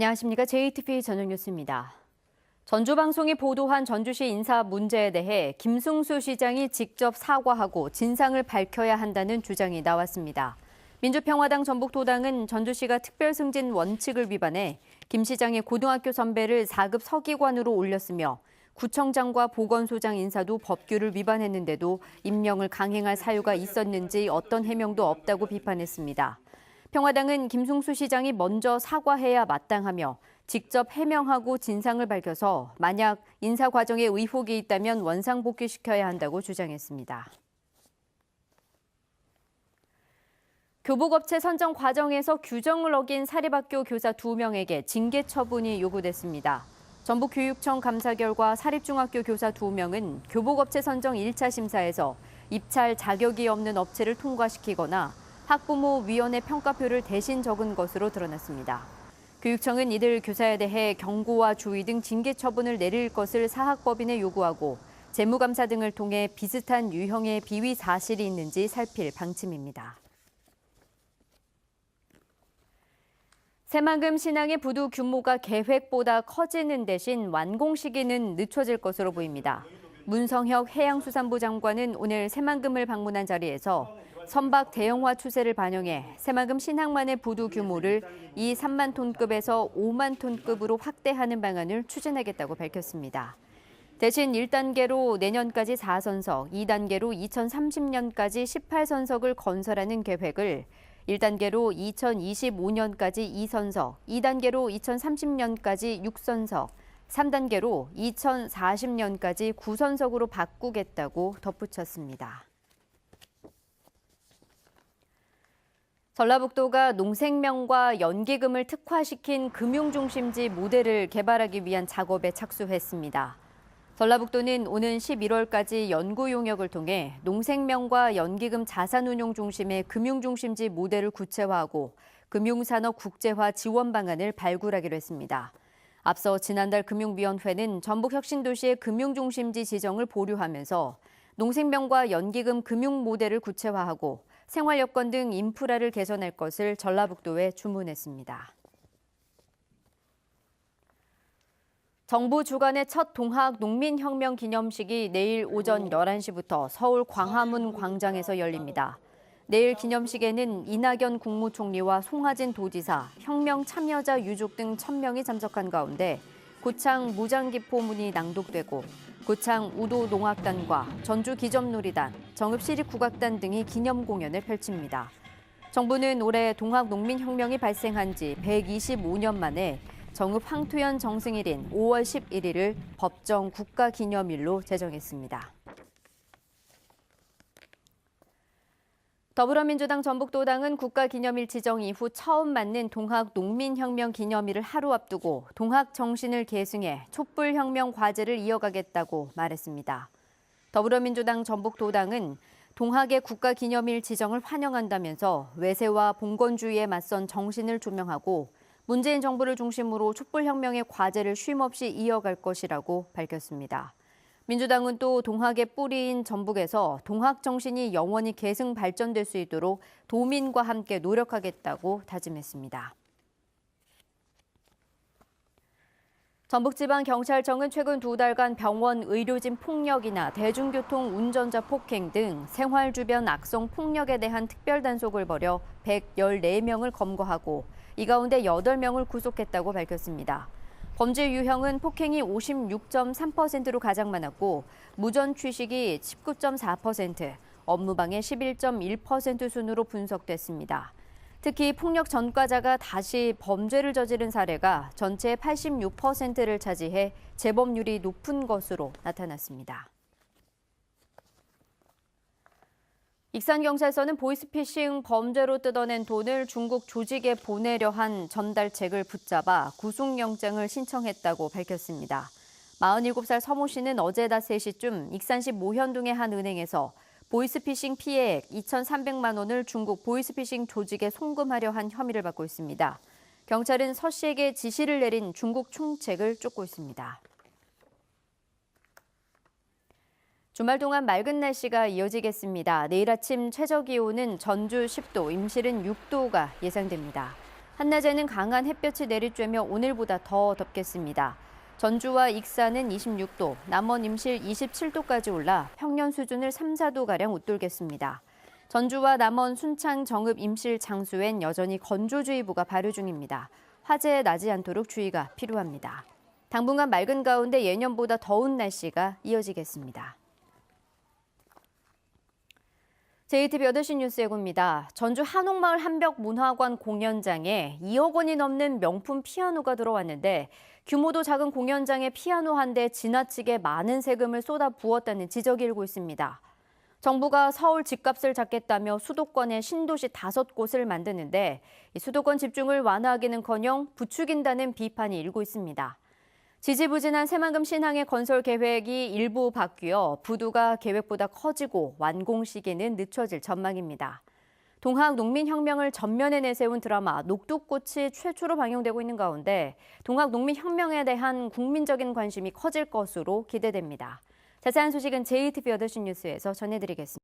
안녕하십니까. JTBC 저녁 뉴스입니다. 전주방송이 보도한 전주시 인사 문제에 대해 김승수 시장이 직접 사과하고 진상을 밝혀야 한다는 주장이 나왔습니다. 민주평화당 전북도당은 전주시가 특별승진 원칙을 위반해 김 시장의 고등학교 선배를 4급 서기관으로 올렸으며 구청장과 보건소장 인사도 법규를 위반했는데도 임명을 강행할 사유가 있었는지 어떤 해명도 없다고 비판했습니다. 평화당은 김승수 시장이 먼저 사과해야 마땅하며 직접 해명하고 진상을 밝혀서 만약 인사 과정에 의혹이 있다면 원상복귀시켜야 한다고 주장했습니다. 교복업체 선정 과정에서 규정을 어긴 사립학교 교사 2명에게 징계 처분이 요구됐습니다. 전북교육청 감사 결과 사립중학교 교사 2명은 교복업체 선정 1차 심사에서 입찰 자격이 없는 업체를 통과시키거나 학부모위원회 평가표를 대신 적은 것으로 드러났습니다. 교육청은 이들 교사에 대해 경고와 주의 등 징계 처분을 내릴 것을 사학법인에 요구하고 재무감사 등을 통해 비슷한 유형의 비위 사실이 있는지 살필 방침입니다. 새만금 신항의 부두 규모가 계획보다 커지는 대신 완공 시기는 늦춰질 것으로 보입니다. 문성혁 해양수산부 장관은 오늘 새만금을 방문한 자리에서 선박 대형화 추세를 반영해 새만금 신항만의 부두 규모를 3만 톤급에서 5만 톤급으로 확대하는 방안을 추진하겠다고 밝혔습니다. 대신 1단계로 내년까지 4선석, 2단계로 2030년까지 18선석을 건설하는 계획을 1단계로 2025년까지 2선석, 2단계로 2030년까지 6선석, 3단계로 2040년까지 9선석으로 바꾸겠다고 덧붙였습니다. 전라북도가 농생명과 연기금을 특화시킨 금융중심지 모델을 개발하기 위한 작업에 착수했습니다. 전라북도는 오는 11월까지 연구 용역을 통해 농생명과 연기금 자산운용 중심의 금융중심지 모델을 구체화하고 금융산업 국제화 지원 방안을 발굴하기로 했습니다. 앞서 지난달 금융위원회는 전북혁신도시의 금융중심지 지정을 보류하면서 농생명과 연기금 금융 모델을 구체화하고 생활여건 등 인프라를 개선할 것을 전라북도에 주문했습니다. 정부 주관의 첫 동학 농민혁명 기념식이 내일 오전 11시부터 서울 광화문 광장에서 열립니다. 내일 기념식에는 이낙연 국무총리와 송하진 도지사, 혁명 참여자 유족 등 1,000명이 참석한 가운데 고창 무장기포문이 낭독되고 고창 우도농악단과 전주기점놀이단, 정읍시립국악단 등이 기념 공연을 펼칩니다. 정부는 올해 동학농민혁명이 발생한 지 125년 만에 정읍 황토연 정승일인 5월 11일을 법정 국가기념일로 제정했습니다. 더불어민주당 전북도당은 국가기념일 지정 이후 처음 맞는 동학농민혁명 기념일을 하루 앞두고 동학 정신을 계승해 촛불혁명 과제를 이어가겠다고 말했습니다. 더불어민주당 전북도당은 동학의 국가기념일 지정을 환영한다면서 외세와 봉건주의에 맞선 정신을 조명하고 문재인 정부를 중심으로 촛불혁명의 과제를 쉼없이 이어갈 것이라고 밝혔습니다. 민주당은 또 동학의 뿌리인 전북에서 동학 정신이 영원히 계승 발전될 수 있도록 도민과 함께 노력하겠다고 다짐했습니다. 전북지방경찰청은 최근 2달간 병원 의료진 폭력이나 대중교통 운전자 폭행 등 생활 주변 악성 폭력에 대한 특별단속을 벌여 114명을 검거하고 이 가운데 8명을 구속했다고 밝혔습니다. 범죄 유형은 폭행이 56.3%로 가장 많았고 무전 취식이 19.4%, 업무방해 11.1% 순으로 분석됐습니다. 특히 폭력 전과자가 다시 범죄를 저지른 사례가 전체의 86%를 차지해 재범률이 높은 것으로 나타났습니다. 익산경찰서는 보이스피싱 범죄로 뜯어낸 돈을 중국 조직에 보내려 한 전달책을 붙잡아 구속영장을 신청했다고 밝혔습니다. 47살 서모 씨는 어제 낮 3시쯤 익산시 모현동의 한 은행에서 보이스피싱 피해액 2,300만 원을 중국 보이스피싱 조직에 송금하려 한 혐의를 받고 있습니다. 경찰은 서 씨에게 지시를 내린 중국 총책을 쫓고 있습니다. 주말 동안 맑은 날씨가 이어지겠습니다. 내일 아침 최저기온은 전주 10도, 임실은 6도가 예상됩니다. 한낮에는 강한 햇볕이 내리쬐며 오늘보다 더 덥겠습니다. 전주와 익산은 26도, 남원 임실 27도까지 올라 평년 수준을 3, 4도가량 웃돌겠습니다. 전주와 남원, 순창, 정읍, 임실, 장수엔 여전히 건조주의보가 발효 중입니다. 화재에 나지 않도록 주의가 필요합니다. 당분간 맑은 가운데 예년보다 더운 날씨가 이어지겠습니다. JTBC 8시 뉴스 예고입니다. 전주 한옥마을 한벽문화관 공연장에 2억 원이 넘는 명품 피아노가 들어왔는데 규모도 작은 공연장에 피아노 한 대 지나치게 많은 세금을 쏟아 부었다는 지적이 일고 있습니다. 정부가 서울 집값을 잡겠다며 수도권에 신도시 5곳을 만드는데 수도권 집중을 완화하기는커녕 부추긴다는 비판이 일고 있습니다. 지지부진한 새만금 신항의 건설 계획이 일부 바뀌어 부도가 계획보다 커지고 완공 시기는 늦춰질 전망입니다. 동학 농민혁명을 전면에 내세운 드라마 녹두꽃이 최초로 방영되고 있는 가운데 동학 농민혁명에 대한 국민적인 관심이 커질 것으로 기대됩니다. 자세한 소식은 JTBC 8시 뉴스에서 전해드리겠습니다.